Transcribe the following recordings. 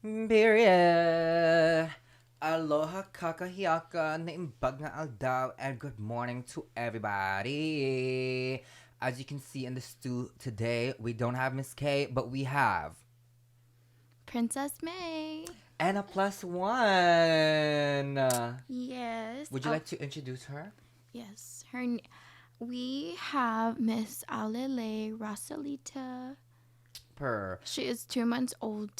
Period. Aloha kakahiaka naimbag na aldaw and good morning to everybody. As you can see in the stew today, we don't have Miss K, but we have Princess May. and a plus one. Yes. Would you like to introduce her? Yes. We have Miss Alele Rosalita. Per. She is 2 months old.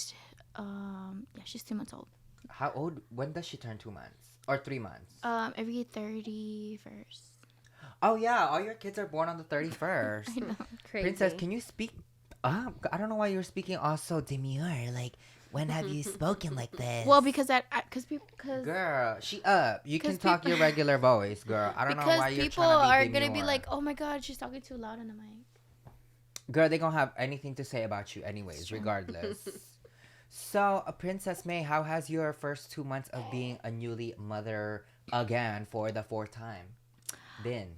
Yeah, she's 2 months old. How old? When does she turn 2 months? Or 3 months? Every 31st. Oh yeah, all your kids are born on the 31st. I know. Crazy. Princess, can you speak? I don't know why you're speaking also demure. Like, when have you spoken like this? Well, because Girl, she up. You can talk your regular voice, girl. I don't know why you're people trying to are be gonna demure. be like, oh my god, she's talking too loud on the mic. Girl, they gonna have anything to say about you anyways, regardless. So, Princess May, how has your first 2 months of being a newly mother again for the fourth time been?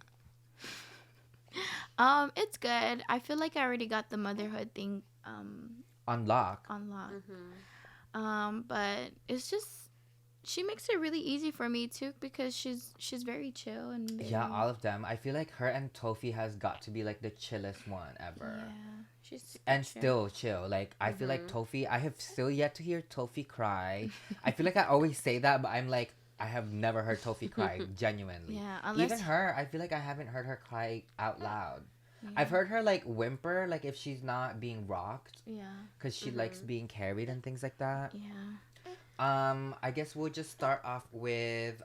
It's good. I feel like I already got the motherhood thing Unlock. unlocked. But it's just she makes it really easy for me too because she's very chill and very, Yeah, all of them. I feel like her and Tofi has got to be like the chillest one ever. Yeah, she's super And chill. still chill. Like, I feel like Tofi, I have still yet to hear Tofi cry. I feel like I always say that, but I'm like, I have never heard Tofi cry, genuinely. Yeah, unless Even her, I feel like I haven't heard her cry out loud. yeah. I've heard her, like, whimper, like, if she's not being rocked, Yeah, because she likes being carried and things like that. yeah. I guess we'll just start off with,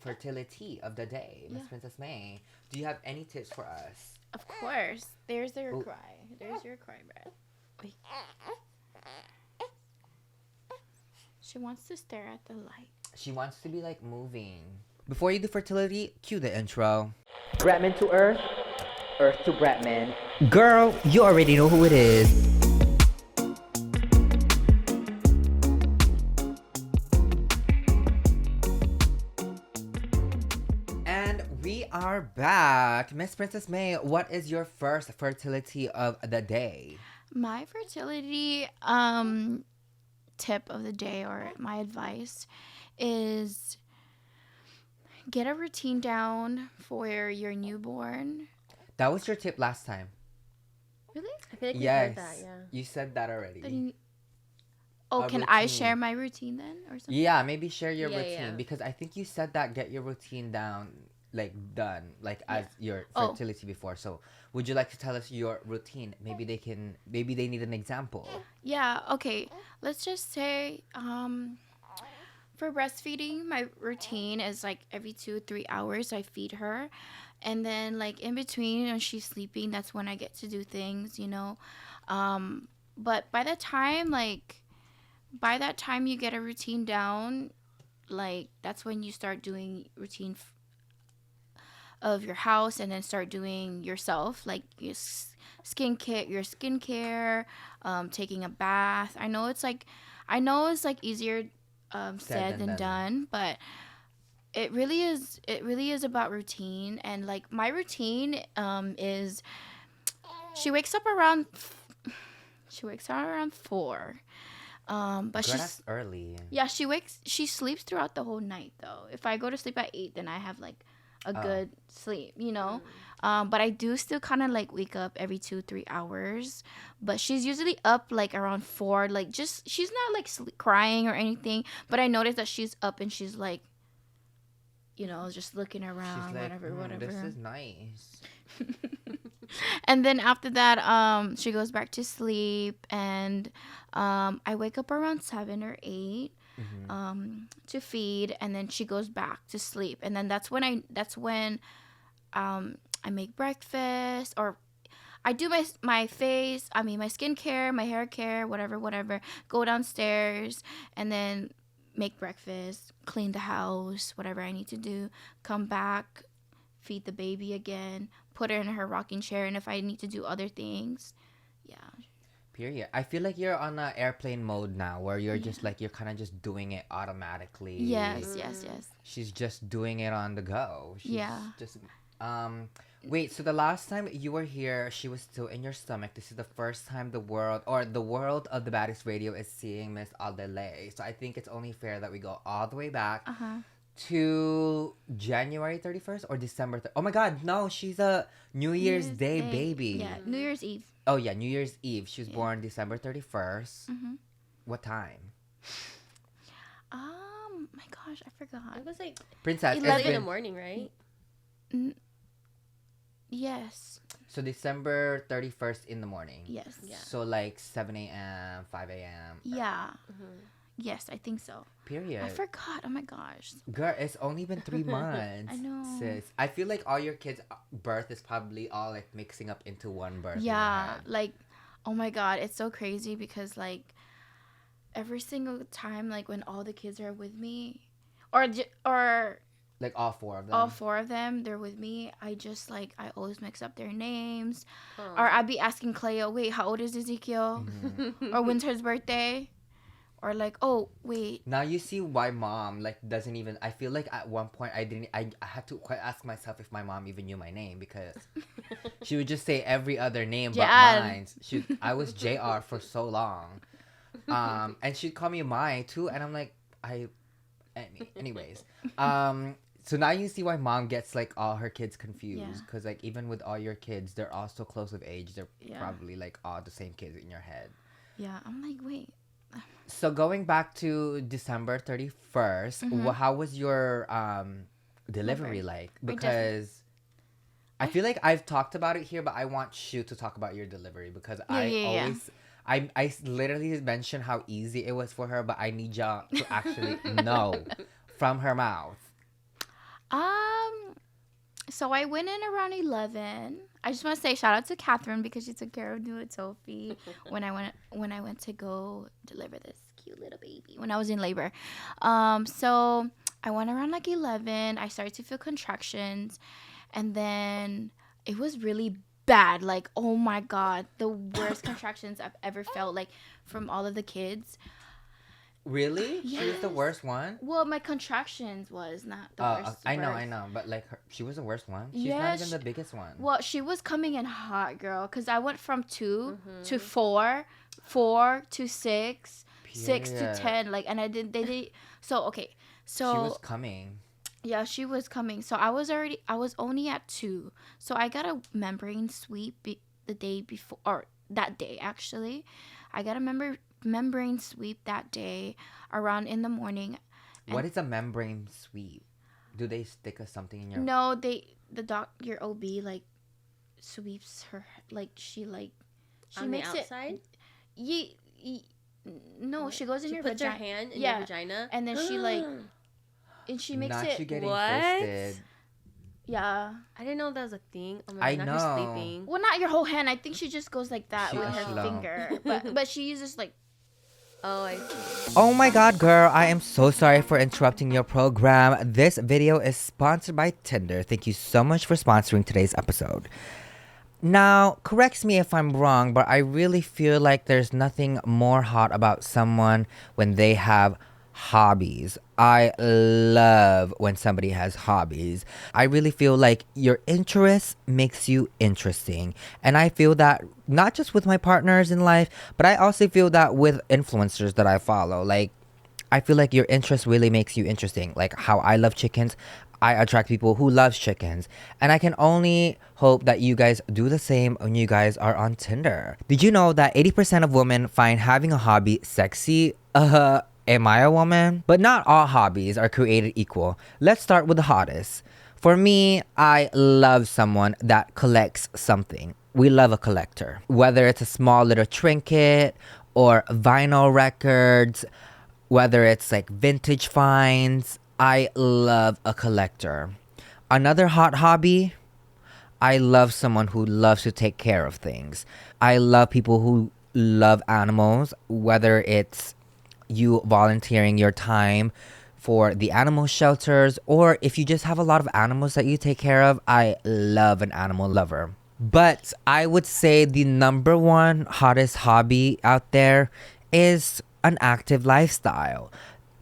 fertility of the day, Miss Yeah. Princess May. Do you have any tips for us? Of course. There's your Oh. cry. There's your cry, Brad. Wait. She wants to stare at the light. She wants to be like moving. Before you do fertility, cue the intro. Bretman to Earth, Earth to Bretman. Girl, you already know who it is. And we are back. Miss Princess May, what is your first fertility of the day? My fertility tip of the day or my advice is get a routine down for your newborn. That was your tip last time. Really? I feel like we Yes. heard that, yeah. You said that already. A Can I routine. share my routine then or something? Yeah, maybe share your Yeah, routine yeah. because I think you said that get your routine down, like done, like as your Oh. fertility before. So, would you like to tell us your routine? Maybe they need an example. Yeah, okay. Let's just say for breastfeeding, my routine is like every 2-3 hours I feed her. And then like in between when she's sleeping, that's when I get to do things, you know. But by that time you get a routine down, like that's when you start doing routine of your house and then start doing yourself, like your skincare, taking a bath. I know it's like easier said than done, but it really is about routine. And like my routine is she wakes up around 4. But Girl, she's that's early. yeah, she sleeps throughout the whole night though. If I go to sleep at 8, then I have like a good sleep, you know. But I do still kind of like wake up every 2-3 hours. But she's usually up like around 4, like just she's not like crying or anything. But I notice that she's up and she's like, you know, just looking around, She's like, whatever. this is nice. And then after that, she goes back to sleep, and I wake up around 7 or 8 to feed, and then she goes back to sleep. And then that's when I make breakfast, or I do my face, my skincare, my hair care, whatever. Go downstairs and then make breakfast, clean the house, whatever I need to do. Come back, feed the baby again, put her in her rocking chair, and if I need to do other things, yeah. Period. I feel like you're on a airplane mode now, where you're just like you're kind of just doing it automatically. Yes. She's just doing it on the go. She's Yeah. Just Wait, so the last time you were here, she was still in your stomach. This is the first time the world of the Baddest Radio is seeing Miss Adele. So I think it's only fair that we go all the way back to January 31st or December. Oh my God, no, she's a New Year's Day baby. Yeah, New Year's Eve. Oh yeah, New Year's Eve. She was born December 31st. What time? My gosh, I forgot. It was like Princess. 11 in the morning, right? Yes. So December 31st in the morning. Yes. Yeah. So like 7 a.m., 5 a.m. Yeah. Yes, I think so. Period. I forgot. Oh my gosh. Girl, it's only been 3 months. I know. Sis. I feel like all your kids' birth is probably all like mixing up into one birth. Yeah. Like, oh my God. It's so crazy because like every single time, like when all the kids are with me or like all 4 of them. all 4 of them, they're with me. I just like, I always mix up their names. Or I'd be asking Cleo, wait, how old is Ezekiel? Or when's his birthday? Or like, oh, wait. Now you see why mom like doesn't even. I feel like at one point I had to quite ask myself if my mom even knew my name because she would just say every other name but mine. I was JR for so long, and she'd call me Mai too, and I'm like anyways. So now you see why mom gets like all her kids confused because like even with all your kids, they're all so close of age. They're probably like all the same kids in your head. Yeah, I'm like, wait. So going back to December 31st, how was your delivery like? Because I feel like I've talked about it here, but I want you to talk about your delivery because I literally mentioned how easy it was for her, but I need y'all to actually know from her mouth. So I went in around 11. I just want to say shout out to Catherine because she took care of me with Tofi when I went to go deliver this cute little baby when I was in labor. So I went around like 11. I started to feel contractions, and then it was really bad. Like, oh my God, the worst contractions I've ever felt. Like from all of the kids. Really? Yes. She was the worst one? Well, my contractions was not the worst. I know. But like she was the worst one. She's not even the biggest one. Well, she was coming in hot, girl. Because I went from 2 to 4, 4 to 6, 6 to 10. Like, and they did. So, okay. So she was coming. Yeah, she was coming. So I was only at 2. So I got a membrane sweep the day before, or that day actually. I got a membrane sweep that day around in the morning. What is a membrane sweep? Do they stick something in your? No, your OB like sweeps her, like she on makes the outside? No, she goes in your puts vagina. her hand in your vagina, and then she makes Not it. you getting What? fisted. Yeah, I didn't know that was a thing. Oh I my God, know. now she's sleeping. well, not your whole hand. I think she just goes like that She with is her slow. finger, but she uses like. Oh, I see. Oh my God, girl, I am so sorry for interrupting your program. This video is sponsored by Tinder. Thank you so much for sponsoring today's episode. Now, correct me if I'm wrong, but I really feel like there's nothing more hot about someone when they have hobbies. I love when somebody has hobbies. I really feel like your interest makes you interesting. And I feel that not just with my partners in life, but I also feel that with influencers that I follow. Like, I feel like your interest really makes you interesting. Like how I love chickens, I attract people who loves chickens. And I can only hope that you guys do the same when you guys are on Tinder. Did you know that 80% of women find having a hobby sexy? Am I a woman? But not all hobbies are created equal. Let's start with the hottest. For me, I love someone that collects something. We love a collector. Whether it's a small little trinket or vinyl records, whether it's like vintage finds, I love a collector. Another hot hobby, I love someone who loves to take care of things. I love people who love animals, whether it's you volunteering your time for the animal shelters, or if you just have a lot of animals that you take care of. I love an animal lover. But I would say the number one hottest hobby out there is an active lifestyle.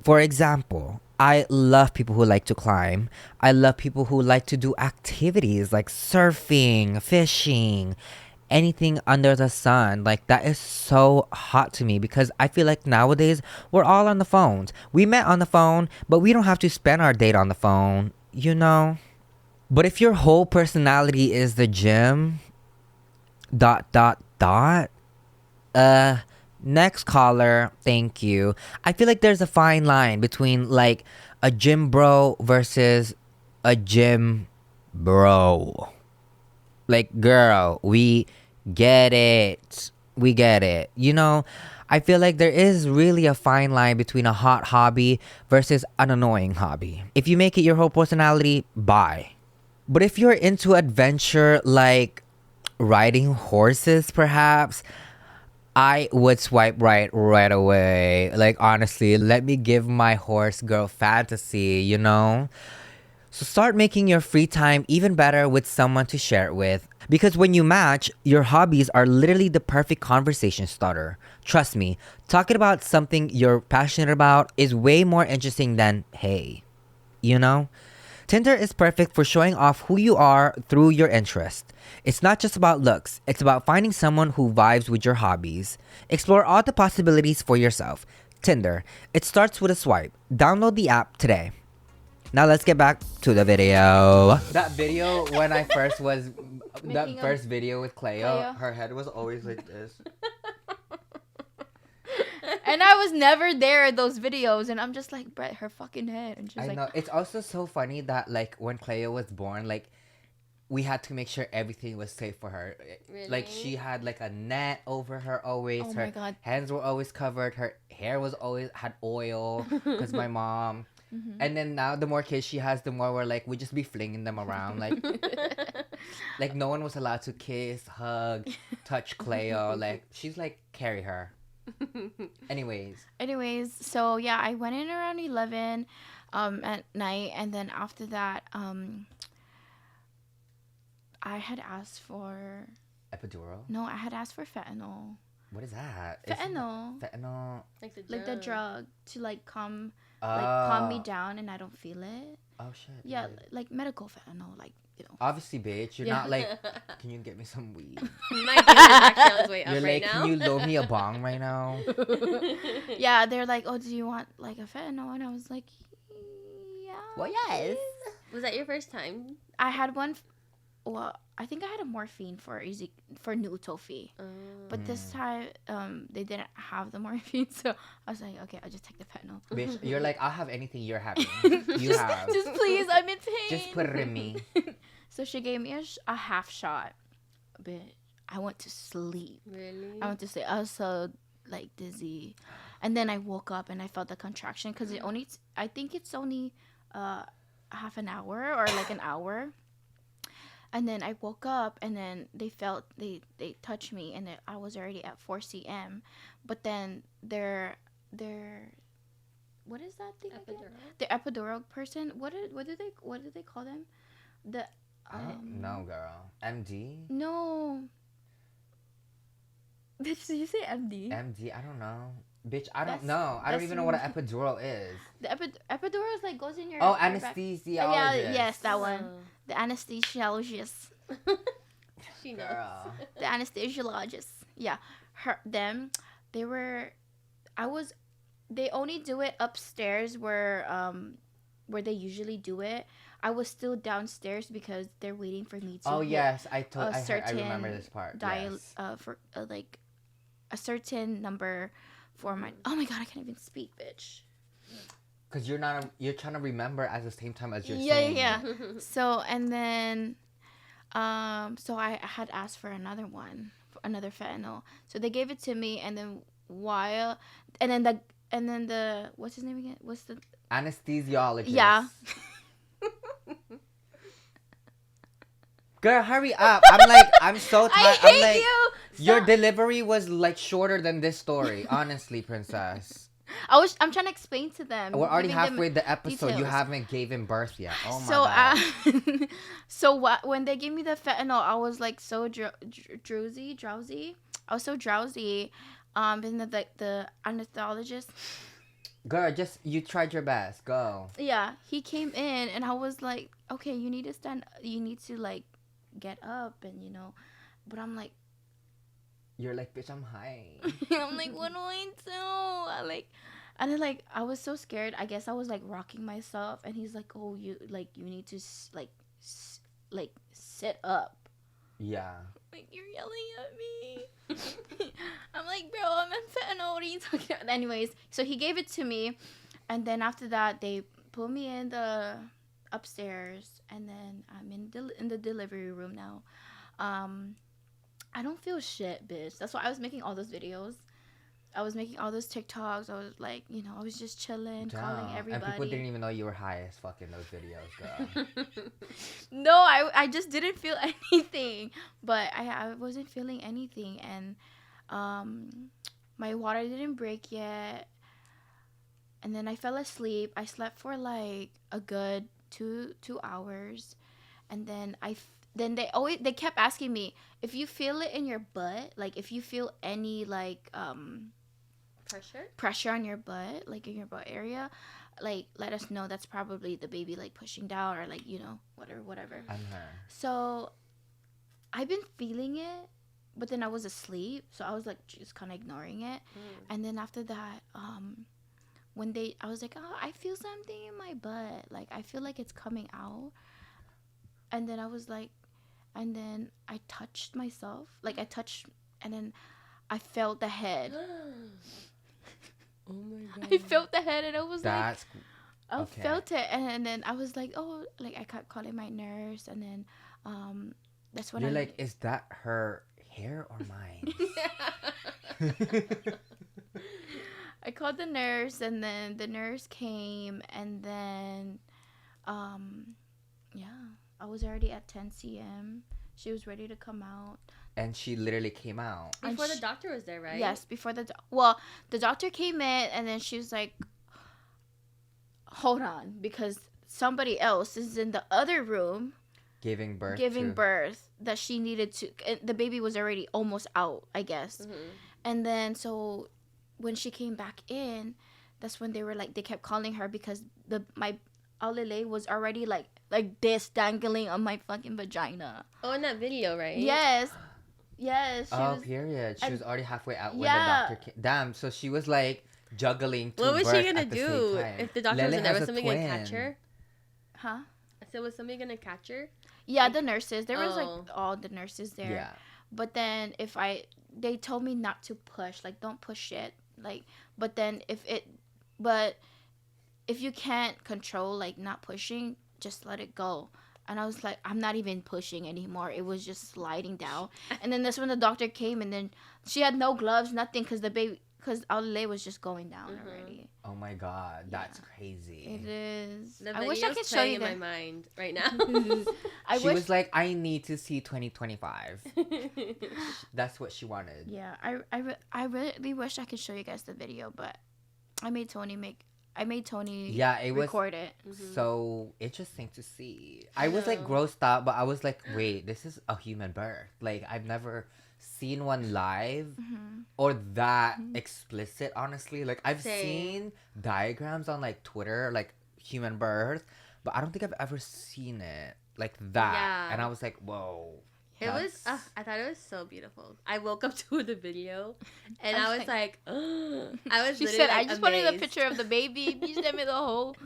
For example, I love people who like to climb. I love people who like to do activities like surfing, fishing, anything under the sun. Like, that is so hot to me because I feel like nowadays we're all on the phones. We met on the phone, but we don't have to spend our date on the phone, you know? But if your whole personality is the gym, dot, dot, dot, next caller, thank you. I feel like there's a fine line between like a gym bro versus a gym bro. Like, girl, we get it. We get it. You know, I feel like there is really a fine line between a hot hobby versus an annoying hobby. If you make it your whole personality, bye. But if you're into adventure like riding horses, perhaps, I would swipe right away. Like, honestly, let me give my horse girl fantasy, you know? So start making your free time even better with someone to share it with. Because when you match, your hobbies are literally the perfect conversation starter. Trust me, talking about something you're passionate about is way more interesting than, hey, you know? Tinder is perfect for showing off who you are through your interest. It's not just about looks, it's about finding someone who vibes with your hobbies. Explore all the possibilities for yourself. Tinder, it starts with a swipe. Download the app today. Now let's get back to the video. That video when I first was, that Making a- first video with Cleo, Cleo. her head was always like this. And I was never there at those videos, and I'm just like, Brett, her fucking head. And she's I like, know. It's also so funny that like when Cleo was born, like we had to make sure everything was safe for her. Like Really? she had like a net over her always. Oh Her my God. hands were always covered. Her hair was always had oil because my mom. Mhm. And then now the more kids she has, the more we're like we just be flinging them around like no one was allowed to kiss, hug, touch Cleo. Like she's like carry her. Anyways, so yeah, I went in around 11 at night, and then after that, I had asked for epidural. no, I had asked for fentanyl. What is that? Is it Fentanyl, fentanyl. like the drug to like calm me Oh. down, and I don't feel it. Oh shit. Yeah, weird. like medical fentanyl, like, you know. Obviously, bitch, you're Yeah. not like, can you get me some weed? My game is actually on its way up You're right like, now. can you load me a bong right now? Yeah, they're like, oh, do you want like a fentanyl? And I was like, yeah. Well, yes. Was that your first time? I had one. Well, I think I had a morphine for new Tofi, but this time they didn't have the morphine, so I was like, okay, I'll just take the fentanyl. Bitch, you're like, I'll have anything you're having. You just, have. just please, I'm in pain. Just put it in me. So she gave me a half shot, but I went to sleep. Really? I went to sleep. I was so like dizzy, and then I woke up and I felt the contraction because I think it's only half an hour or like an hour. And then I woke up, and then they touched me, and I was already at 4 cm. But then their what is that thing again? Epidural? The epidural person. What do they call them? The I don't know, girl. MD? No. Bitch, did you say MD? MD? I don't know. Bitch, I don't That's- know. I don't that's even know what an epidural is. The epidural is like goes in your. Oh, your back. anesthesiologist. Yeah, yes, that one. Oh. The anesthesiologist. She knows. Girl. The anesthesiologist. Yeah, they only do it upstairs where they usually do it. I was still downstairs because they're waiting for me to Oh, hit yes. I certain remember this part. Yes. for like a certain number for my. Oh my God, I can't even speak, bitch. Because you're trying to remember at the same time as you're Yeah, saying. yeah. So, and then so I had asked for another fentanyl. So they gave it to me, and then the what's his name again? What's the Anesthesiologist. Yeah. Girl, hurry up. I'm so I tired. hate you. Your Stop. delivery was like shorter than this story, honestly, princess. I'm trying to explain to them. We're already giving them halfway the episode. You details. haven't given birth yet. Oh my So, god. so when they gave me the fentanyl, I was like so drowsy. I was so drowsy. And then the anesthesiologist. Girl, just you tried your best. Go. Yeah, he came in and I was like, okay, you need to stand, you need to like get up and but I'm like, You're like, bitch, I'm high. I'm like, what do I do? And then like I was so scared. I guess I was like rocking myself, and he's like, oh, you need to like sit up. Yeah. Like, you're yelling at me. I'm like, bro, I'm in fentanyl. What are you talking about? Anyways, so he gave it to me, and then after that, they put me in the upstairs, and then I'm in the delivery room now. I don't feel shit, bitch. That's why I was making all those videos. I was making all those TikToks. I was like, I was just chilling, calling everybody. And people didn't even know you were high as fuck in those videos, girl. No, I just didn't feel anything. But I wasn't feeling anything. And my water didn't break yet. And then I fell asleep. I slept for like a good two hours. And then they kept asking me, if you feel it in your butt, like if you feel any like pressure on your butt, like in your butt area, like let us know. That's probably the baby like pushing down, or like whatever. So I've been feeling it, but then I was asleep, so I was like just kind of ignoring it. And then after that, I was like, oh, I feel something in my butt, like I feel like it's coming out. And then I was like, and then I touched myself, like and then I felt the head. Oh my god. I felt the head, and I was I felt it, and then I was like, oh, like I kept calling my nurse, and then that's when you're like, is that her hair or mine? I called the nurse, and then the nurse came, and then I was already at 10 cm. She was ready to come out. And she literally came out. Before the doctor was there, right? Yes, before the doctor came in, and then she was like, hold on, because somebody else is in the other room giving birth that she needed to. The baby was already almost out, I guess. Mm-hmm. And then so when she came back in, that's when they kept calling her, because my Aulele was already like this, dangling on my fucking vagina. Oh, in that video, right? Yes. Period. She was already halfway out when the doctor came. Damn, so she was like juggling two births. What was she gonna do if the doctor wasn't there? Was somebody gonna catch her? Huh? I said, was somebody gonna catch her? Yeah, the nurses. There was like all the nurses there. Yeah. But then they told me not to push, like don't push it, like. But then if you can't control like not pushing, just let it go. And I was like, I'm not even pushing anymore. It was just sliding down. And then that's when the doctor came, and then she had no gloves, nothing, because Aulele was just going down already. Oh my god, that's crazy. It is. I wish I could show you in my mind right now. She was like, I need to see 2025. That's what she wanted. Yeah, I really wish I could show you guys the video, but I made Tony record it. So interesting to see. I was like grossed out, but I was like, wait, this is a human birth. Like, I've never seen one live or that explicit, honestly. Like, I've seen diagrams on like Twitter, like human birth, but I don't think I've ever seen it like that. Yeah. And I was like, whoa. It was. I thought it was so beautiful. I woke up to the video, and I was like, I was. She said, "I just wanted a picture of the baby." You sent me the whole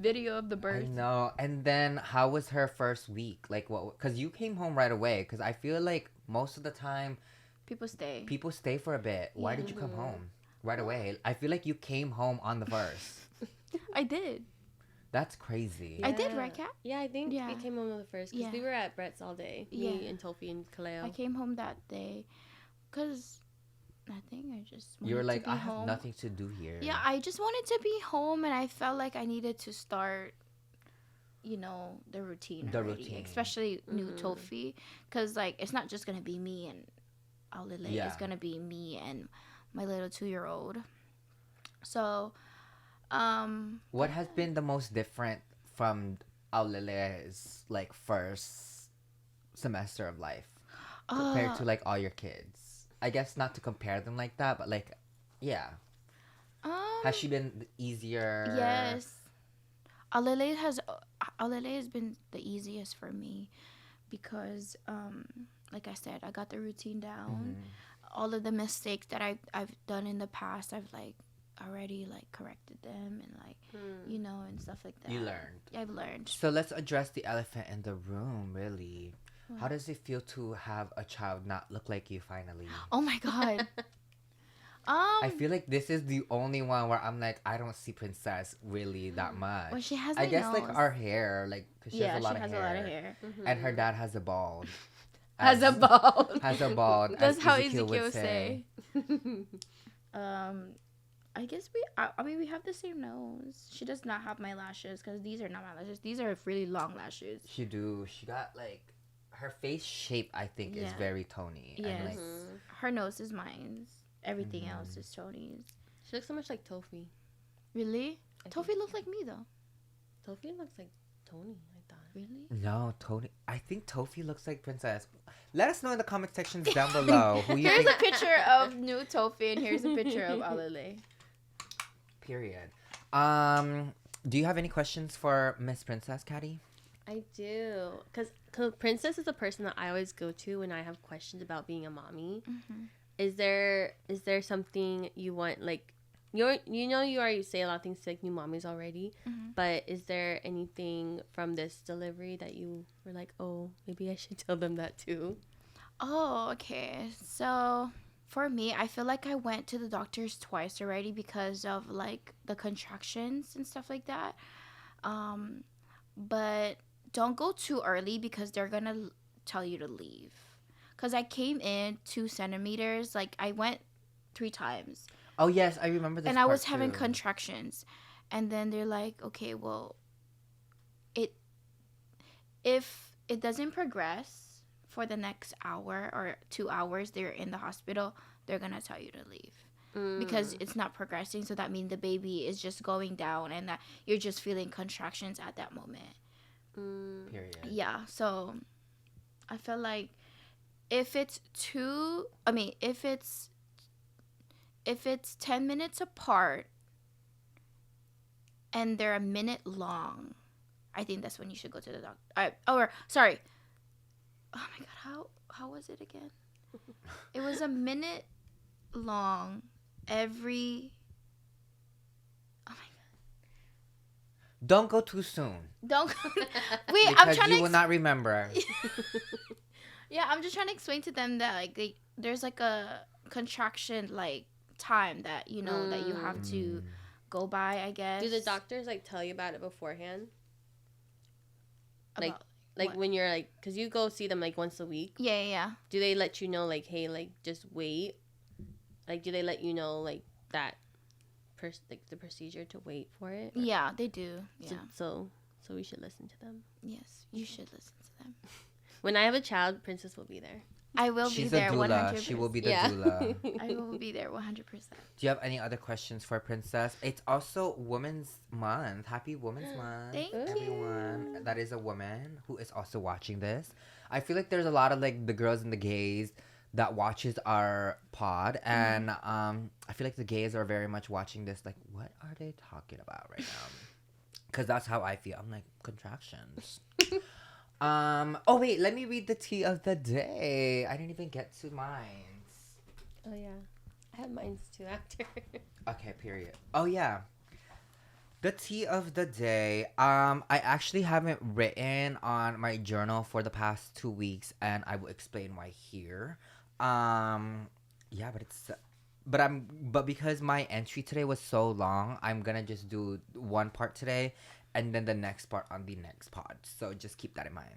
video of the birth. I know. And then, how was her first week? Like, what? Because you came home right away. Because I feel like most of the time, people stay. People stay for a bit. Why did you come home right away? I feel like you came home on the first. I did. That's crazy. Yeah. I did, right, Kat? Yeah, I think we came home on the first, because we were at Brett's all day. Me and Tofi and Kaleo. I came home that day because nothing. I just wanted you were like, to be I home. have nothing to do here. Yeah, I just wanted to be home, and I felt like I needed to start, the routine already. Especially new Tofi, because like it's not just gonna be me and Aulele. It's gonna be me and my little 2-year-old. So. What has been the most different from Aulele's like first semester of life compared to like all your kids? I guess not to compare them like that, but like, yeah. Has she been easier? Yes. Alele has been the easiest for me because like I said, I got the routine down. All of the mistakes that I've done in the past, I've like already like corrected them and like you know, and stuff like that. You learned. I've learned. So let's address the elephant in the room, really. What? How does it feel to have a child not look like you finally? Oh my god. I feel like this is the only one where I'm like, I don't see Princess really that much. Well, she has I my guess like nose. our hair, like, cause she has a lot of a hair. lot of hair. And her dad has a bald. Has a bald. Has a bald. That's as how Ezekiel Ezekiel would say. I guess I mean we have the same nose. She does not have my lashes because these are not my lashes. These are really long lashes. She got like, her face shape I think is Yeah. very Tony. Yes. And, like, Her nose is mine. Everything else is Tony's. She looks so much like Tofi. Really? I Tofi think looks like me though. Tofi looks like Tony, I thought. Really? no, Tony. I think Tofi looks like Princess. Let us know in the comment sections down below who you Here's think. a picture of new Tofi and here's a picture of Alele. Period. Do you have any questions for Miss Princess, Caddy? I do. Because Princess is a person that I always go to when I have questions about being a mommy. Mm-hmm. Is there something you want, like, you already say a lot of things to like new mommies already, but is there anything from this delivery that you were like, oh, maybe I should tell them that too? Oh, okay. So for me, I feel like I went to the doctors twice already because of like the contractions and stuff like that. But don't go too early because they're gonna tell you to leave. Cause I came in 2 centimeters. Like I went 3 times. Oh yes, I remember this. And I was part, having too. contractions, and then they're like, okay, well, if it doesn't progress for the next hour or 2 hours, they're in the hospital, they're gonna tell you to leave because it's not progressing. So that means the baby is just going down, and that you're just feeling contractions at that moment. Period. Yeah. So I feel like if it's 10 minutes apart and they're a minute long, I think that's when you should go to the doctor. Sorry. Oh my god, how was it again? It was a minute long every. Oh my god. Don't go too soon. Don't. Wait, Because I'm trying you to. will not remember. Yeah, I'm just trying to explain to them that like there's like a contraction like time that you know that you have to go by, I guess. Do the doctors like tell you about it beforehand? About, Like what? when you're like, because you go see them like once a week. Yeah. Do they let you know like, hey, like just wait? Like, do they let you know like that, like the procedure to wait for it? Or- Yeah, they do. Yeah. So we should listen to them. Yes, you should listen to them. When I have a child, Princess will be there. I will She's be there a doula. 100%. She will be the Yeah. doula. I will be there 100%. Do you have any other questions for Princess? It's also Women's Month. Happy Women's Month, Thank everyone. you. That is a woman who is also watching this. I feel like there's a lot of like the girls and the gays that watches our pod, and I feel like the gays are very much watching this. Like, what are they talking about right now? Because that's how I feel. I'm like, contractions. Oh wait, let me read the tea of the day. I didn't even get to mine. Oh yeah, I have mine too after. Okay, period. Oh yeah. The tea of the day. I actually haven't written on my journal for the past 2 weeks, and I will explain why here. Yeah, but because my entry today was so long, I'm gonna just do one part today and then the next part on the next pod. So just keep that in mind.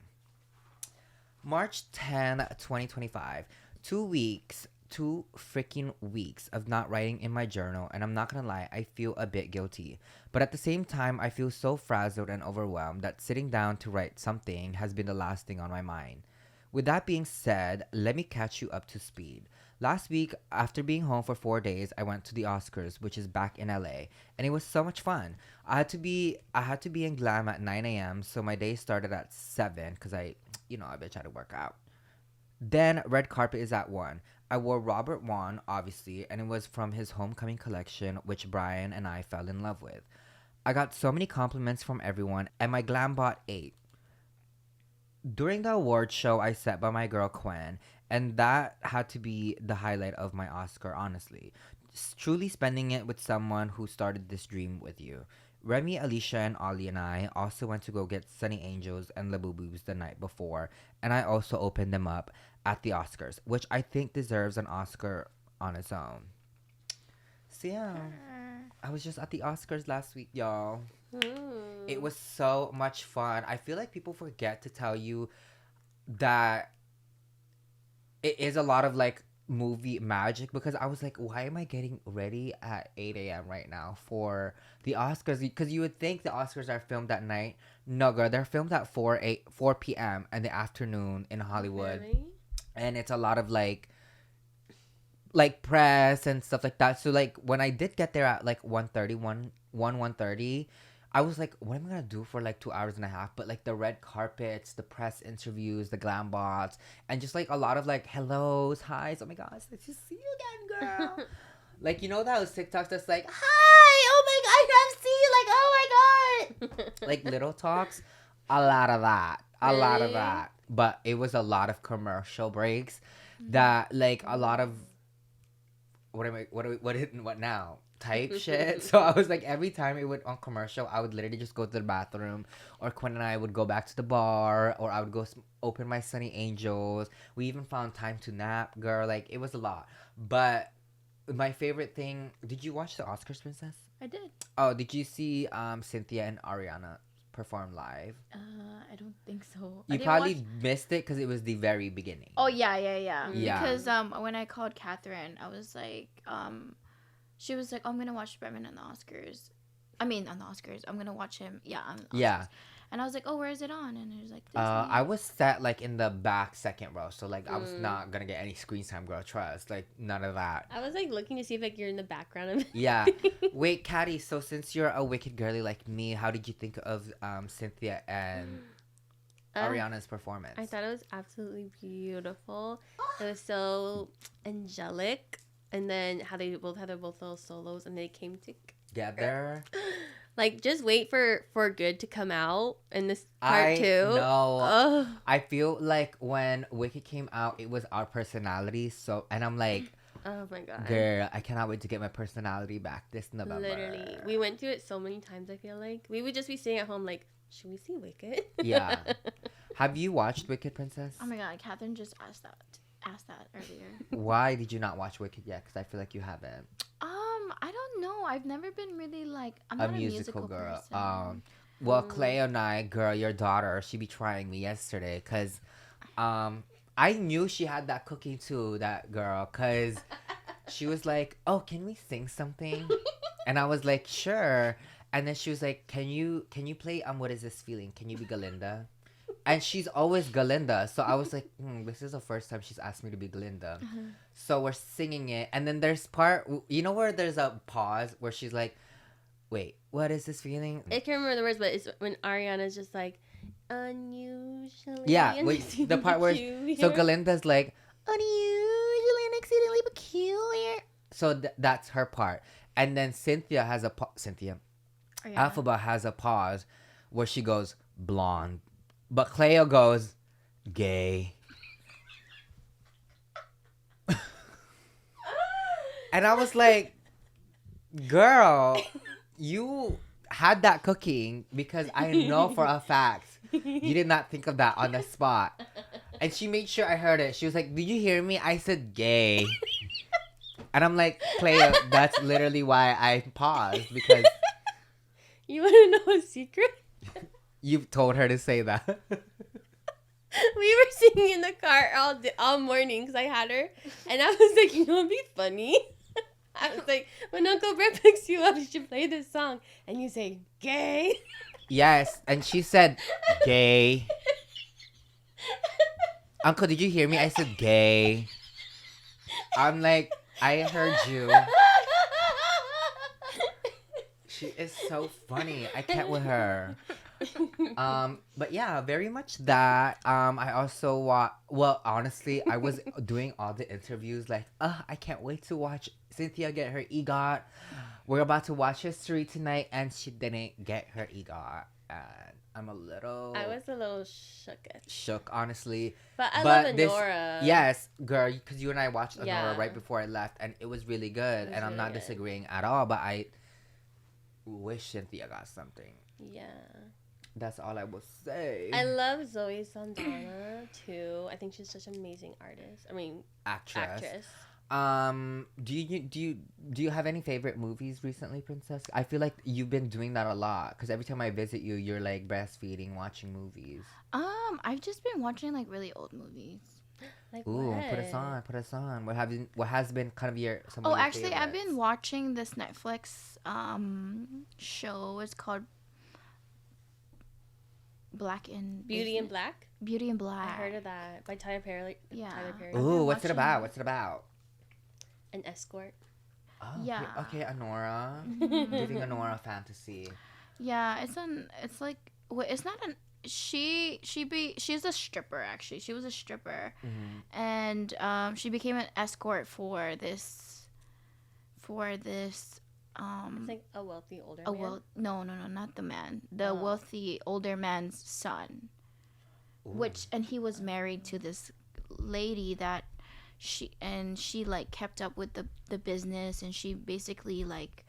March 10, 2025. 2 freaking weeks of not writing in my journal, and I'm not gonna lie, I feel a bit guilty. But at the same time, I feel so frazzled and overwhelmed that sitting down to write something has been the last thing on my mind. With that being said, let me catch you up to speed. Last week, after being home for 4 days, I went to the Oscars, which is back in LA, and it was so much fun. I had to be in Glam at 9 a.m., so my day started at 7, because I bitch had to work out. Then red carpet is at 1. I wore Robert Wan, obviously, and it was from his Homecoming collection, which Brian and I fell in love with. I got so many compliments from everyone, and my glam bot ate. During the award show, I sat by my girl Quen, and that had to be the highlight of my Oscar, honestly. Truly spending it with someone who started this dream with you. Remy, Alicia, and Ollie and I also went to go get Sunny Angels and Labubu's the night before, and I also opened them up at the Oscars, which I think deserves an Oscar on its own. So yeah, I was just at the Oscars last week, y'all. It was so much fun. I feel like people forget to tell you that it is a lot of like movie magic, because I was like, why am I getting ready at 8 a.m. right now for the Oscars? Because you would think the Oscars are filmed at night. No, girl, they're filmed at 4 p.m. in the afternoon in Hollywood. Really? And it's a lot of like press and stuff like that. So like when I did get there at like 1:30, I was like, what am I gonna do for like 2 hours and a half? But like the red carpets, the press interviews, the glam bots, and just like a lot of like hellos, hi's. Oh my gosh, let's just see you again, girl. Like, you know those TikToks that's like, hi, oh my god, I've seen you, like, oh my god. Like little talks. A lot of that. A lot of Really? that. But it was a lot of commercial breaks that like a lot of what now? Type shit. So I was like, every time it went on commercial, I would literally just go to the bathroom, or Quinn and I would go back to the bar, or I would go open my Sunny Angels. We even found time to nap, girl. Like, it was a lot. But my favorite thing, did you watch the Oscars, Princess? I did. Oh, did you see Cynthia and Ariana perform live? I don't think so. You probably missed it because it was the very beginning. Oh yeah. Yeah. Because when I called Catherine, I was like, she was like, oh, I'm gonna watch BRETMAN on the Oscars. I mean, on the Oscars, I'm gonna watch him. Yeah, on the Oscars. Yeah. And I was like, oh, where is it on? And it was like, Disney. I was sat like in the back second row, so like I was not gonna get any screen time, girl. Trust, like none of that. I was like looking to see if like you're in the background of it. Yeah. Wait, Caddy. So since you're a wicked girly like me, how did you think of Cynthia and Ariana's performance? I thought it was absolutely beautiful. It was so angelic, and then how they both had their both little solos, and they came together. Like, just wait for good to come out in this part too. No, I feel like when Wicked came out, it was our personality. So, and I'm like, oh my god, girl, I cannot wait to get my personality back this November. Literally, we went through it so many times. I feel like we would just be sitting at home like, should we see Wicked? Yeah. Have you watched Wicked, Princess? Oh my god, Catherine just asked that earlier. Why did you not watch Wicked yet? Because I feel like you haven't. I don't know. I've never been really like I'm a not musical a musical girl. person. Well, Clay and I, girl, your daughter, she be trying me yesterday because I knew she had that cooking too, that girl, because she was like, oh, can we sing something? And I was like, sure. And then she was like, can you play What Is This Feeling? Can you be Galinda? And she's always Galinda. So I was like, this is the first time she's asked me to be Galinda. So we're singing it. And then there's part, you know where there's a pause where she's like, wait, what is this feeling? I can't remember the words, but it's when Ariana's just like, unusually. Yeah, wait, the part where, so Galinda's like, unusually and exceedingly peculiar. So that's her part. And then Cynthia has Alphaba has a pause where she goes, blonde. But Cleo goes, gay. And I was like, girl, you had that cooking because I know for a fact you did not think of that on the spot. And she made sure I heard it. She was like, did you hear me? I said gay. And I'm like, Cleo, that's literally why I paused, because... You want to know a secret? You've told her to say that. We were singing in the car all morning because I had her. And I was like, you know what'd be funny? I was like, when Uncle Brett picks you up, you should play this song. And you say, gay. Yes. And she said, gay. Uncle, did you hear me? I said gay. I'm like, I heard you. She is so funny. I can't with her. But yeah, very much that. I also well, honestly, I was doing all the interviews like, I can't wait to watch Cynthia get her EGOT. We're about to watch History tonight, and she didn't get her EGOT. And I'm a little I was a little shooketh. shook, honestly. But I But love this- Honora. Yes, girl, because you and I watched Honora Yeah. right before I left, and it was really good. It was And I'm really not good. disagreeing at all, but I wish Cynthia got something. Yeah. That's all I will say. I love Zoe Saldana too. I think she's such an amazing artist. I mean, actress. Do you have any favorite movies recently, Princess? I feel like you've been doing that a lot because every time I visit you, you're like breastfeeding, watching movies. I've just been watching like really old movies. Like Ooh, what? put us on. What has been kind of your some of Oh, your actually, I've been favorites? watching this Netflix show. It's called Beauty in Black. Beauty in Black. I heard of that by Tyler Perry. Yeah. Tyler Perry. I've been Ooh, what's it watching- about? What's it about? An escort. Oh, Yeah. Okay, Honora. Mhm. Giving Honora fantasy. Yeah, it's like it's not an she's a stripper actually. She was a stripper Mm-hmm. and she became an escort for this It's like a wealthy older man. no, not the man. The Oh. wealthy older man's son. Which and he was married to this lady that she like kept up with the business, and she basically like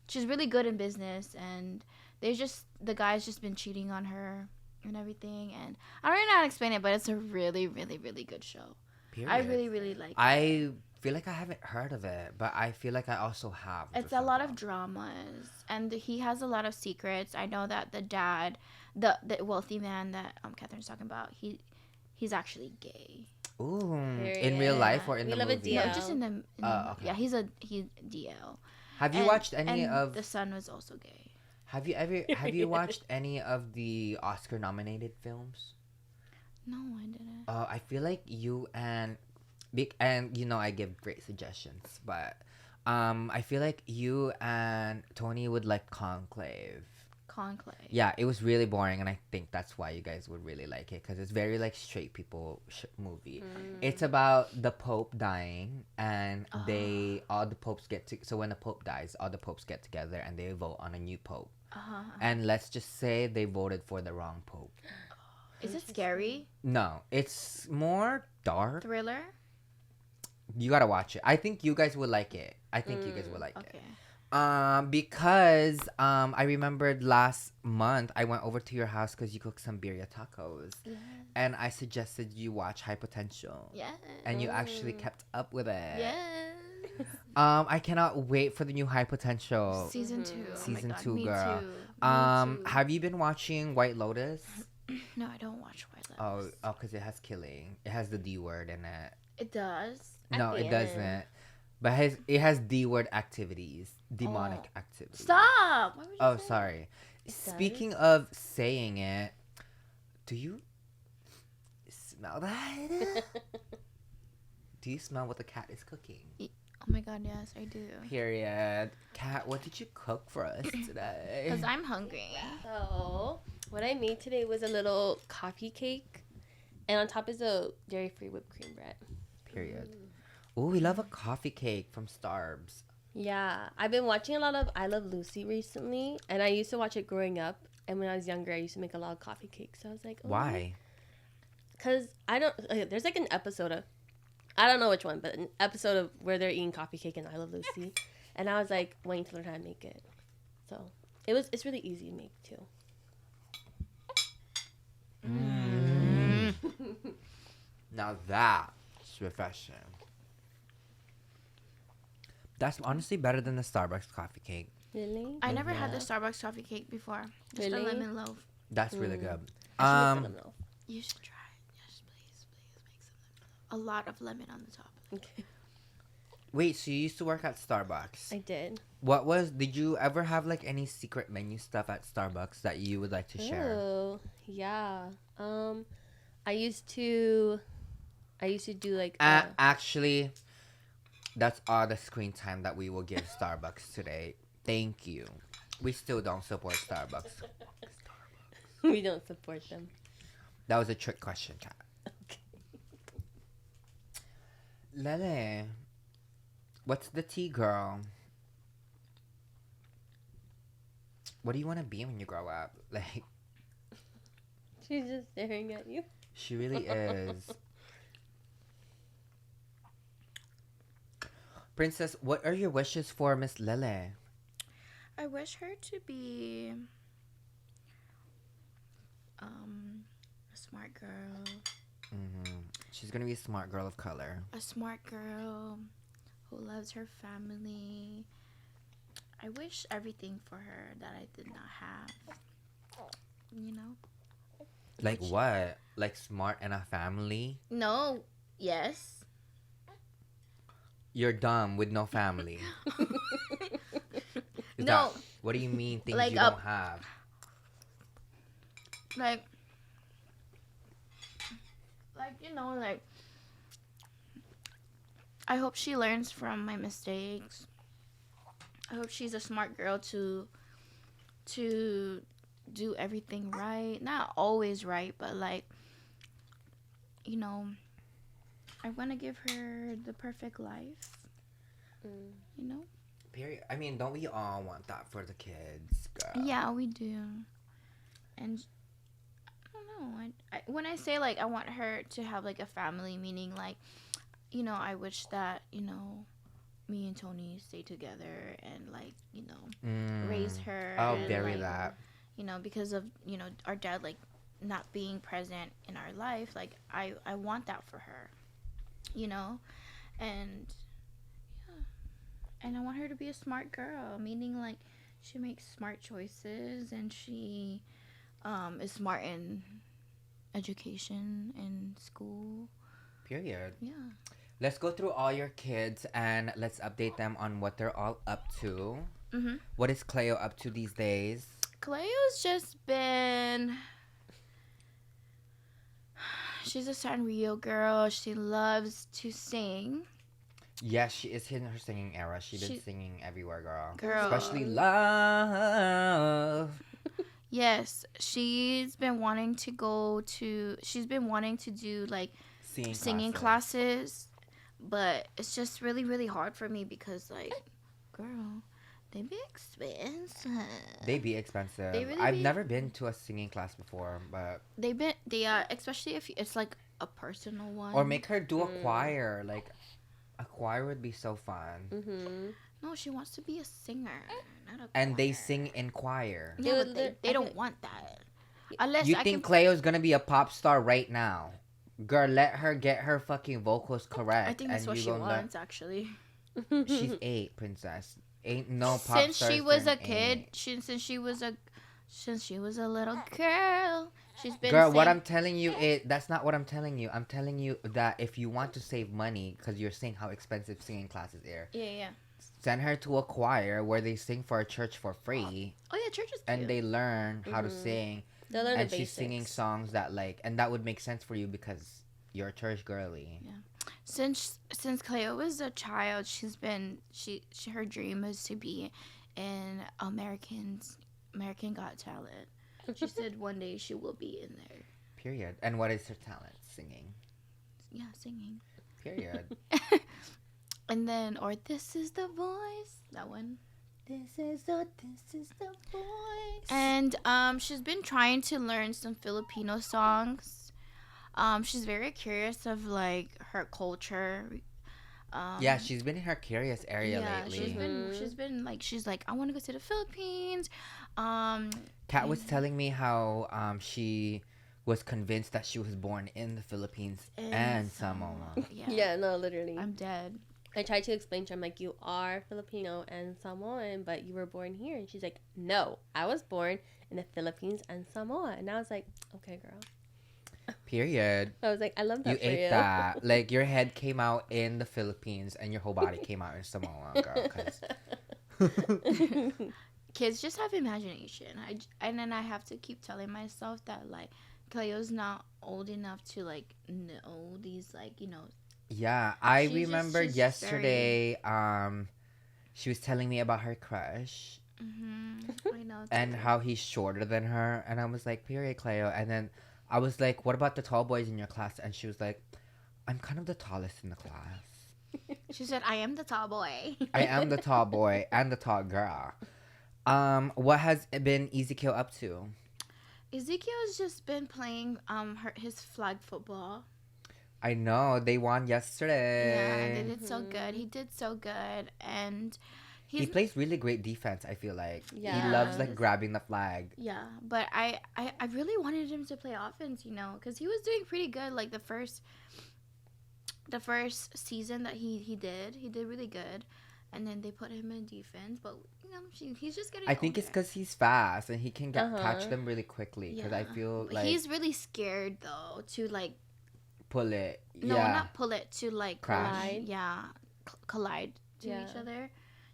she's really good in business, and the guy's just been cheating on her and everything, and I don't even know how to explain it, but it's a really really really good show. Period. I really really like it. I feel like I haven't heard of it, but I feel like I also have. It's a lot of dramas, and he has a lot of secrets. I know that the dad, the wealthy man that Catherine's talking about, he's actually gay. Ooh, in Period. real life or in We the love a movie? DL. No, just in the Okay. yeah, he's DL. Have you And- watched any and of? the son was also gay. Have you watched any of the Oscar nominated films? No, I didn't. I feel like you and I give great suggestions, but I feel like you and Tony would like Conclave. Conclave. Yeah, it was really boring, and I think that's why you guys would really like it because it's very like straight people movie. It's about the Pope dying, and all the popes so when the Pope dies, all the popes get together and they vote on a new Pope. And let's just say they voted for the wrong Pope. Is it scary? No, it's more dark. Thriller? You gotta watch it. I think you guys would like it. I think you guys would like Okay. it. Because I remembered last month I went over to your house because you cooked some birria tacos, and I suggested you watch High Potential, Yeah. and you actually kept up with it. Yes. I cannot wait for the new High Potential. Season 2. Oh my Season God, 2, me girl. Too. Me too. Have you been watching White Lotus? No, I don't watch White Lotus. Oh, because it has killing. It has the D word in it. It does. No, the it end. doesn't. But it has D word activities, demonic activities. Stop. Why would you Oh, say sorry. It Speaking of saying it, do you smell that? Do you smell what the cat is cooking? that? Oh my God, yes, I do. Period. Cat, what did you cook for us today? Because I'm hungry. So, what I made today was a little coffee cake, and on top is a dairy-free whipped cream bread. Period. Oh, we love a coffee cake from Starbs. Yeah, I've been watching a lot of I Love Lucy recently, and I used to watch it growing up. And when I was younger, I used to make a lot of coffee cakes. So I was like, oh, Why? Because there's like an episode of, I don't know which one, but an episode of where they're eating coffee cake in I Love Lucy, and I was like waiting to learn how to make it. So it's really easy to make too. Now that's refreshing. That's honestly better than the Starbucks coffee cake. Really? I never had the Yeah. Starbucks coffee cake before. Just a Really? lemon loaf. That's really good. I should make some though. You should try it. Yes, please make some lemon. A lot of lemon on the top. Okay. Wait, so you used to work at Starbucks? I did. Did you ever have like any secret menu stuff at Starbucks that you would like to share? Oh, yeah. I used to do like Actually, that's all the screen time that we will give Starbucks today. Thank you. We still don't support Starbucks. We don't support them. That was a trick question, cat. Lele, what's the tea, girl? What do you want to be when you grow up? Like, She's just staring at you. she really is. Princess, what are your wishes for Miss Lele? I wish her to be a smart girl. She's gonna be a smart girl of color. A smart girl who loves her family. I wish everything for her that I did not have. You know? Like what? Like smart and a family? No. Yes. You're dumb with no family. No. What do you mean things Like you don't have? Like, you know, like, I hope she learns from my mistakes. I hope she's a smart girl to do everything right. Not always right, but like, you know, I want to give her the perfect life. You know? Period. I mean, don't we all want that for the kids, girl? Yeah, we do. And I don't know. I when I say like I want her to have like a family, meaning like, you know, I wish that, you know, me and Tony stay together and like, you know, raise her. I'll and, bury like, that. You know, because of, you know, our dad like not being present in our life, like I want that for her. You know? And yeah. And I want her to be a smart girl, meaning like she makes smart choices and she is smart in education and school. Period. Yeah. Let's go through all your kids and let's update them on what they're all up to. Mhm. What is Cleo up to these days? Cleo's just been. She's a Sanrio girl. She loves to sing. Yes, she is in her singing era. She's been She- singing everywhere, girl. Girl. Especially Love. Yes, she's been wanting to go to. She's been wanting to do like singing classes, but it's just really, really hard for me because like, girl, they be expensive. They be expensive. They really I've be- never been to a singing class before, but They are, especially if it's like a personal one. or make her do a choir. Like a choir would be so fun. Mm-hmm. No, she wants to be a singer, not a And they choir. sing in choir. Yeah, They but would they li- I don't could- want that. Unless You I think can. Cleo's gonna be a pop star right now? Girl, let her get her fucking vocals correct. I think that's and what you she gonna wants, actually. She's 8, princess. Ain't no pop Since stars she was a turn kid, 8. since she was a little girl, she's been. Girl, what saying- I'm telling you is that's not what I'm telling you. I'm telling you that if you want to save money, because you're saying how expensive singing classes are, Yeah. send her to a choir where they sing for a church for free, Oh yeah, church is cute. and they learn how to sing. They'll learn And the she's basics. singing songs that like, and that would make sense for you because you're a church girly. Since Cleo was a child, she's been she her dream is to be in American Got Talent. She said one day she will be in there. Period. And what is her talent? Singing. Yeah, singing. Period. And then, or This Is the Voice, that one. This is the voice. And she's been trying to learn some Filipino songs. She's very curious of like her culture. Yeah, she's been in her curious area lately. She's like I want to go to the Philippines. Kat was telling me how she was convinced that she was born in the Philippines and Samoa. Yeah, no, literally. I'm dead. I tried to explain to her, I'm like, you are Filipino and Samoan, but you were born here. And she's like, no, I was born in the Philippines and Samoa. And I was like, okay, girl. Period. I was like, I love that You for ate you. that. Like your head came out in the Philippines and your whole body came out in Samoa, girl. 'Cause Kids just have imagination. And then I have to keep telling myself that like Cleo's not old enough to like know these like, you know. yeah, I She's just- remember she's yesterday. She was telling me about her crush. I know. and too. how he's shorter than her. And I was like, period, Cleo. And then I was like, what about the tall boys in your class? And she was like, I'm kind of the tallest in the class. She said, "I am the tall boy." I am the tall boy and the tall girl. What has been Ezekiel up to? Ezekiel's just been playing his flag football. I know they won yesterday. Yeah, they did so good. He did so good, and He he's plays really great defense. I feel like he Yeah. loves like grabbing the flag. yeah. But I really wanted him to play offense, because he was doing pretty good. Like the first season that he did really good, and then they put him in defense. But he's just getting. I think it's older. because he's fast and he can catch Uh-huh. them really quickly. Because I Yeah. feel But like he's really scared though to like pull it. no, Yeah. not pull it, to like Crash. Collide. Yeah, collide to Yeah. each other.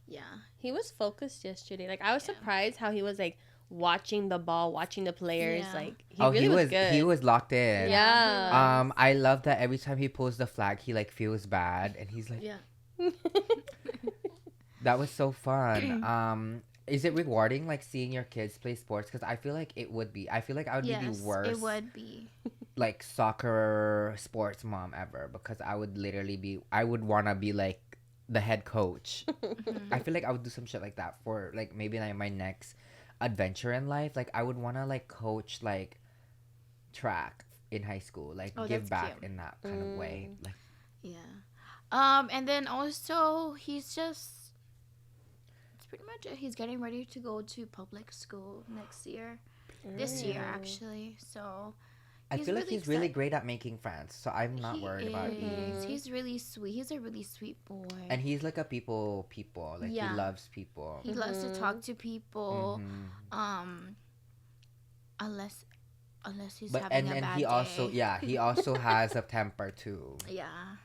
Yeah. He was focused yesterday. Like I was Yeah. surprised how he was like watching the ball, watching the players. Yeah. Like he Oh, really was good. he was locked in. Yeah. I love that every time he pulls the flag, he like feels bad and he's like, Yeah. that was so fun. Is it rewarding like seeing your kids play sports? Because I feel like it would be. I feel like I would be the worst. It would be. Like soccer sports mom ever because I would literally be. I would wanna be like the head coach. I feel like I would do some shit like that for like maybe like my next adventure in life. Like I would wanna like coach like track in high school. Like Oh, give that's back cute. in that kind of way. Like Yeah. And then also he's just. That's pretty much it. He's getting ready to go to public school next year. This year actually. So. I feel like he's really excited. great at making friends, so I'm not worried about is. eating. He's really sweet. He's a really sweet boy. And he's like a people. Like Yeah. he loves people. He loves to talk to people. Mhm. Unless he's But having and a bad he day. also he also has a temper too. Yeah.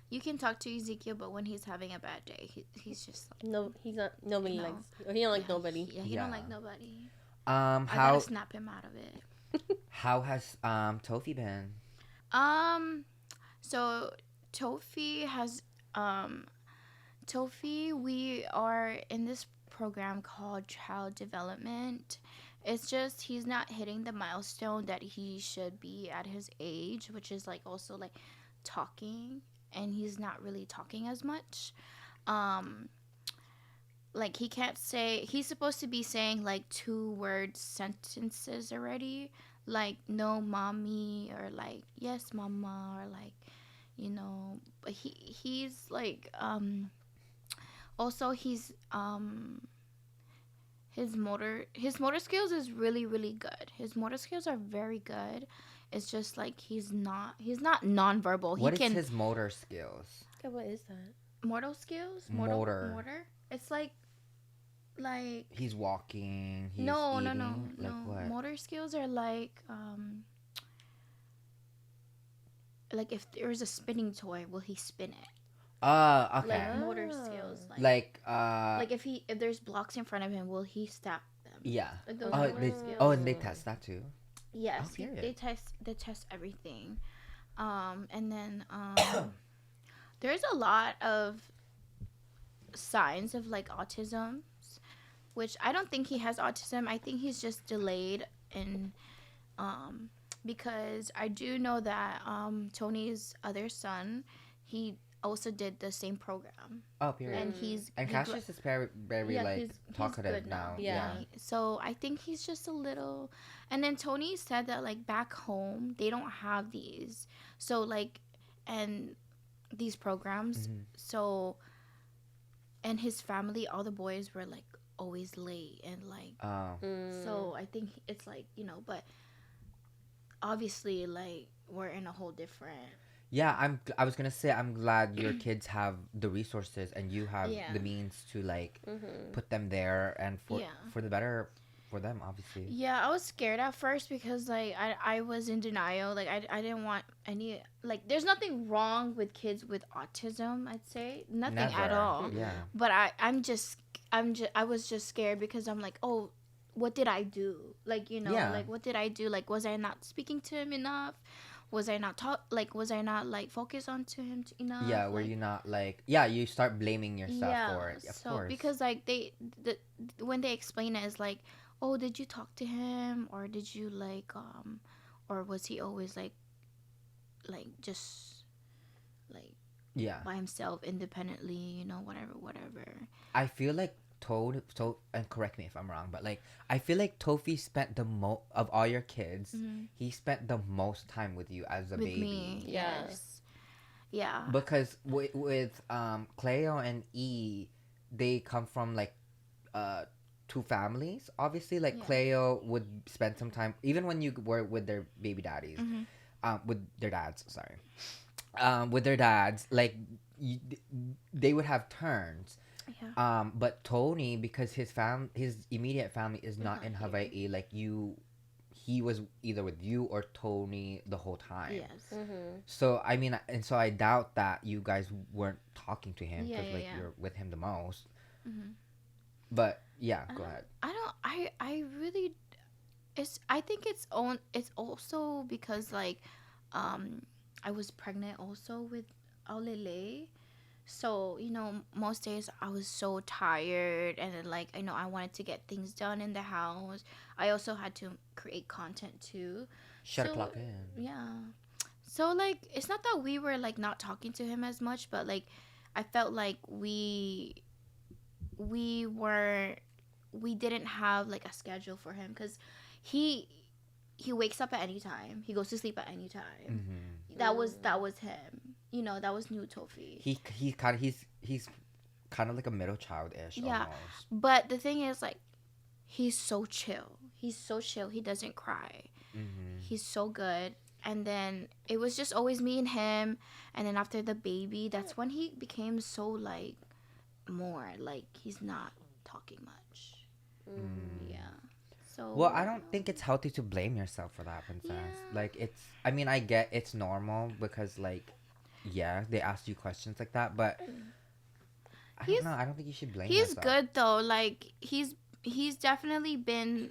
You can talk to Ezekiel, but when he's having a bad day, he's just like, No, he's not. Nobody No. likes. Or he don't like yeah, nobody. Yeah, he don't like nobody. I How gotta snap him out of it. how has Tofi been? So Tofi has Tofi, we are in this program called Child Development. It's just he's not hitting the milestone that he should be at his age, which is like also like talking, and he's not really talking as much. Like he can't say, he's supposed to be saying like 2-word sentences already, like no mommy, or like yes mama, or like but he's like also he's his motor skills is really really good. His motor skills are very good. It's just like he's not nonverbal. What is his motor skills? Okay, what is that? Motor skills? Motor. It's like He's walking. He's no. eating. Like what? Motor skills are like if there's a spinning toy, will he spin it? Okay. Like motor skills. Like If there's blocks in front of him, will he stop them? yeah. Like those Oh, motor they, skills. oh, and they test that too. Yes, Oh, period. they test everything, and then there's a lot of signs of like autism, which I don't think he has autism. I think he's just delayed in, because I do know that Tony's other son, he also did the same program, Oh, period. and And Cassius is very yeah, like he's talkative good now. Yeah. So I think he's just a little. And then Tony said that like back home they don't have these. So like, and these programs. Mhm. So, and his family, all the boys were like always late and like. Oh. So I think it's like but obviously like we're in a whole different. Yeah, I was gonna say I'm glad your kids have the resources and you have Yeah. the means to like Mm-hmm. put them there and Yeah. for the better for them, obviously. Yeah, I was scared at first because like I was in denial. Like I didn't want any like there's nothing wrong with kids with autism, I'd say. Nothing at Never. all. Yeah. But I was just scared because I'm like, "Oh, what did I do?" Like, Yeah. like what did I do? Like was I not speaking to him enough? was I not focused onto him enough? Yeah, were Like, you not like, yeah, you start blaming yourself yeah. for it, of So course. because like when they explain it, it's like, oh, did you talk to him, or did you like or was he always like just like Yeah. by himself independently, you know, whatever. I feel like and correct me if I'm wrong, but like I feel like Tofi spent the most of all your kids. He spent the most time with you as a With baby. me, Yeah. yes. Yeah. Because with Cleo and E, they come from like two families. Obviously, like Yeah. Cleo would spend some time even when you were with their baby daddies, with their dads. Sorry, with their dads, like you, they would have turns. Yeah. But Tony, because his immediate family is not in Hawaii, like he was either with you or Tony the whole time. Yes. So I mean, and so I doubt that you guys weren't talking to him because Yeah. you're with him the most. Mhm. But yeah, go ahead. I really, I think it's also because like I was pregnant also with Aulele. So, you know, most days I was so tired, and then like I know I wanted to get things done in the house. I also had to create content too. Shut So, clock in. yeah. So like it's not that we were like not talking to him as much, but like I felt like we didn't have like a schedule for him, cuz he wakes up at any time. He goes to sleep at any time. That was him. You know, that was new Tofi. He's kind of like a middle child ish Yeah. almost. But the thing is, like, he's so chill. He doesn't cry. He's so good. And then it was just always me and him. And then after the baby, that's when he became so like more like he's not talking much. Yeah. So Well, I don't think it's healthy to blame yourself for that, princess. Yeah. Like I mean, I get it's normal because like, yeah, they ask you questions like that, but I don't know. I don't think you should blame He's yourself. good though. Like he's definitely been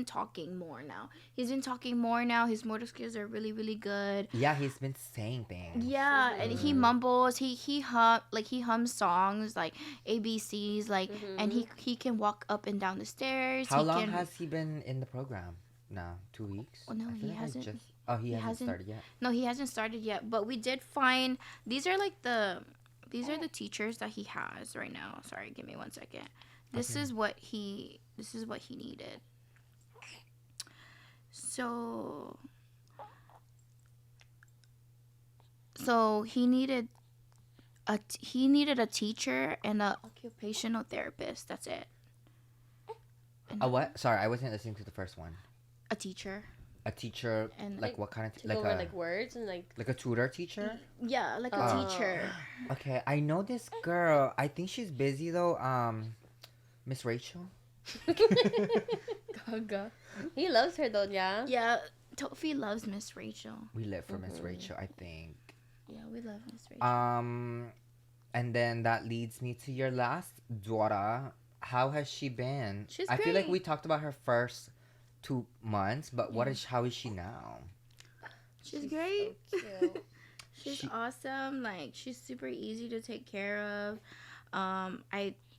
talking more now. His motor skills are really, really good. Yeah, he's been saying things. Yeah, and he mumbles. He hums songs like ABCs, like, and he can walk up and down the stairs. How long has he been in the program now? 2 weeks? Oh, no, I feel he like I hasn't. he hasn't started yet. No, he hasn't started yet. But we did find these are the teachers that he has right now. Sorry, give me 1 second. This is what he needed. So he needed a teacher and a occupational therapist. That's it. A what? Sorry, I wasn't listening to the first one. A teacher. A teacher, And like what kind of To go over like words and like a tutor teacher? Yeah, like a teacher. Okay, I know this girl. I think she's busy though. Miss Rachel. Gaga. He loves her though, yeah. Yeah, Tofi loves Miss Rachel. We live for Miss Rachel, I think. Yeah, we love Miss Rachel. And then that leads me to your last daughter. How has she been? She's I feel like great. we talked about her first 2 months, but how is she now? She's great. So cute. She's awesome. Like, she's super easy to take care of.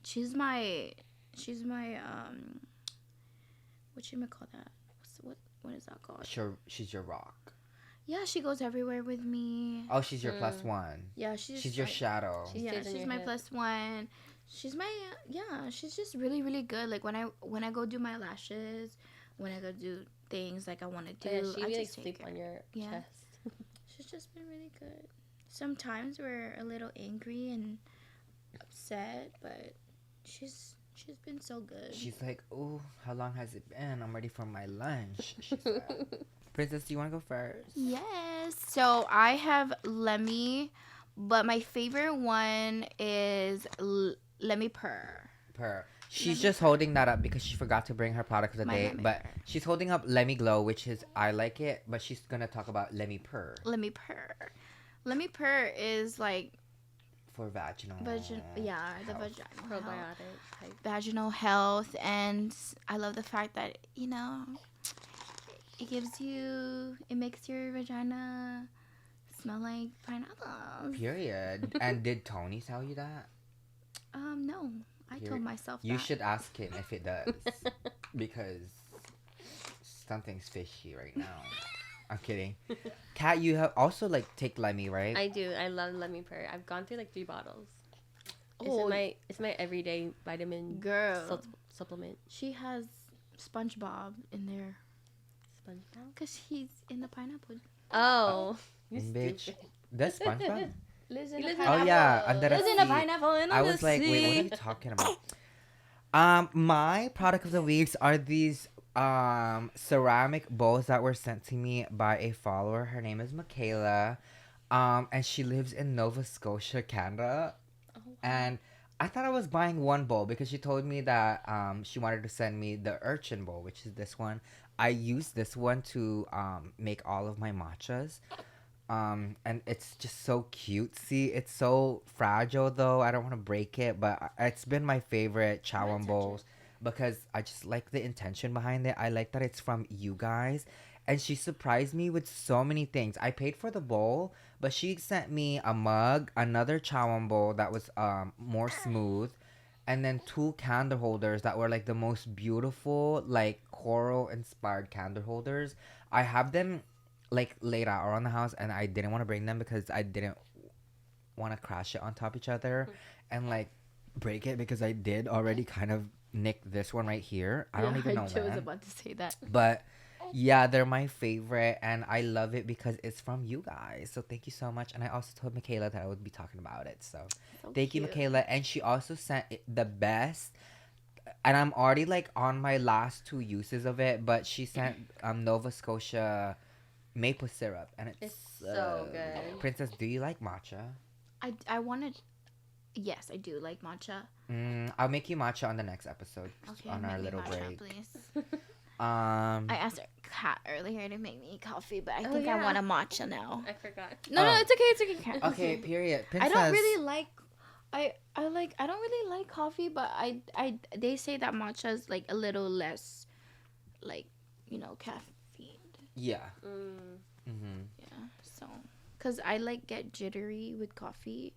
She's my what you call that? What is that called? Sure, she's your rock. Yeah, she goes everywhere with me. Oh, she's your plus one. Yeah, She's your shadow. She stays in she's your my hip. plus one. She's my she's just really, really good. Like when I go do my lashes, when I go do things like I want to do, Oh, yeah, she I really just take sleep her. on your Yeah. chest. She's just been really good. Sometimes we're a little angry and upset, but she's been so good. She's like, oh, how long has it been? I'm ready for my lunch. She said. Princess, do you want to go first? Yes. So I have Lemmy, but my favorite one is Lemmy Purr. She's just holding that up because she forgot to bring her product of the day. Lemmy But Purr. she's holding up Lemmy Glow, which is, I like it, but she's going to talk about Lemmy Purr Lemmy Purr. Lemmy Purr is like for vaginal the health. vaginal health. Probiotic type. Vaginal health, and I love the fact that, you know, it makes your vagina smell like pineapples. Period. And did Tony tell you that? No. I told myself You that. should ask him if it does. Because something's fishy right now. I'm kidding. Kat, you have also like take Lemmy, right? I do. I love Lemmy Purr. I've gone through like 3 bottles. Oh, It's my everyday vitamin girl. supplement. She has SpongeBob in there. SpongeBob? Because he's in the pineapple. Oh. You Bitch. stupid. That's SpongeBob? Lives in He a lives in- pineapple. Oh yeah, under the Lives in a sea. pineapple in I the was like, wait, what are sea. you talking about? My product of the weeks are these ceramic bowls that were sent to me by a follower. Her name is Michaela. And she lives in Nova Scotia, Canada. Oh, wow. And I thought I was buying one bowl because she told me that she wanted to send me the urchin bowl, which is this one. I used this one to make all of my matchas. And it's just so cutesy. It's so fragile though. I don't want to break it, but it's been my favorite Chowan bowls because I just like the intention behind it. I like that it's from you guys. And she surprised me with so many things. I paid for the bowl, but she sent me a mug, another Chowan bowl that was more smooth, and then 2 candle holders that were like the most beautiful, like coral inspired candle holders. I have them like laid out around the house, and I didn't want to bring them because I didn't want to crash it on top of each other and like break it because I did already kind of nick this one right here. I don't even know I was when. about to say that. But yeah, they're my favorite, and I love it because it's from you guys. So thank you so much. And I also told Michaela that I would be talking about it. So thank you, cute. Michaela. And she also sent the best. And I'm already like on my last 2 uses of it, but she sent Nova Scotia maple syrup, and it's so good. Princess, do you like matcha? I wanted. Yes, I do like matcha. I'll make you matcha on the next episode. Okay, on make our me little matcha, break. please. I I asked her Kat earlier to make me coffee, but I Oh, think I yeah. want a matcha now. I forgot. No, Oh. it's okay. It's okay. Kat. Okay, period. I Princess, don't really like. I don't really like coffee, but I they say that matcha is like a little less, like, caffeine. Yeah. Mm. Mm-hmm. Yeah. So, cause I like get jittery with coffee,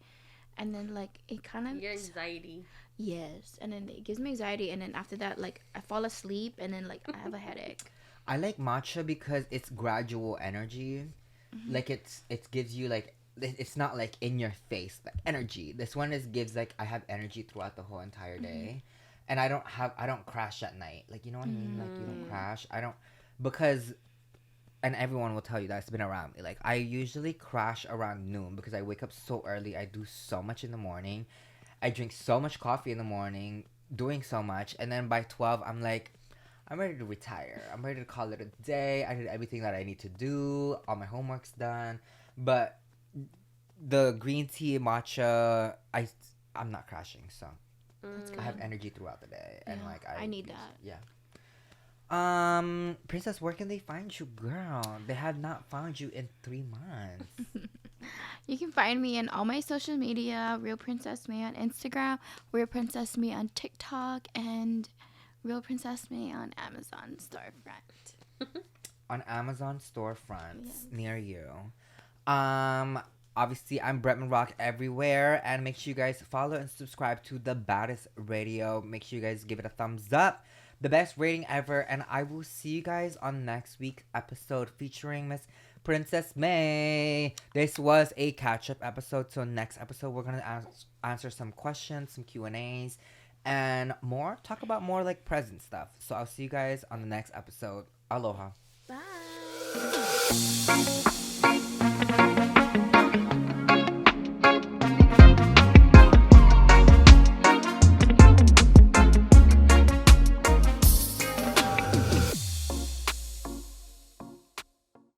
and then like it kind of Your anxiety. yes, and then it gives me anxiety, and then after that like I fall asleep, and then like I have a headache. I like matcha because it's gradual energy. Mm-hmm. Like it gives you like it's not like in your face like energy. This one gives like I have energy throughout the whole entire day, and I don't crash at night. Like you know what I mean? Like you don't crash. I don't because. And everyone will tell you that's been around me. Like I usually crash around noon because I wake up so early. I do so much in the morning. I drink so much coffee in the morning, doing so much, and then by 12 I'm like, I'm ready to retire. I'm ready to call it a day. I did everything that I need to do. All my homework's done. But the green tea matcha, I'm not crashing. So That's I have good. energy throughout the day, and Yeah, like I need that. Yeah. Princess, where can they find you, girl? They have not found you in 3 months. You can find me in all my social media, Real Princess May on Instagram, Real Princess May on TikTok, and Real Princess May on Amazon storefront. On Amazon storefronts Yes. near you. Obviously I'm Bretman Rock everywhere, and make sure you guys follow and subscribe to the Baddest Radio. Make sure you guys give it a thumbs up. The best rating ever, and I will see you guys on next week's episode featuring Miss Princess May. This was a catch-up episode, so next episode we're gonna answer some questions, some Q&As, and more. Talk about more like present stuff. So I'll see you guys on the next episode. Aloha. Bye.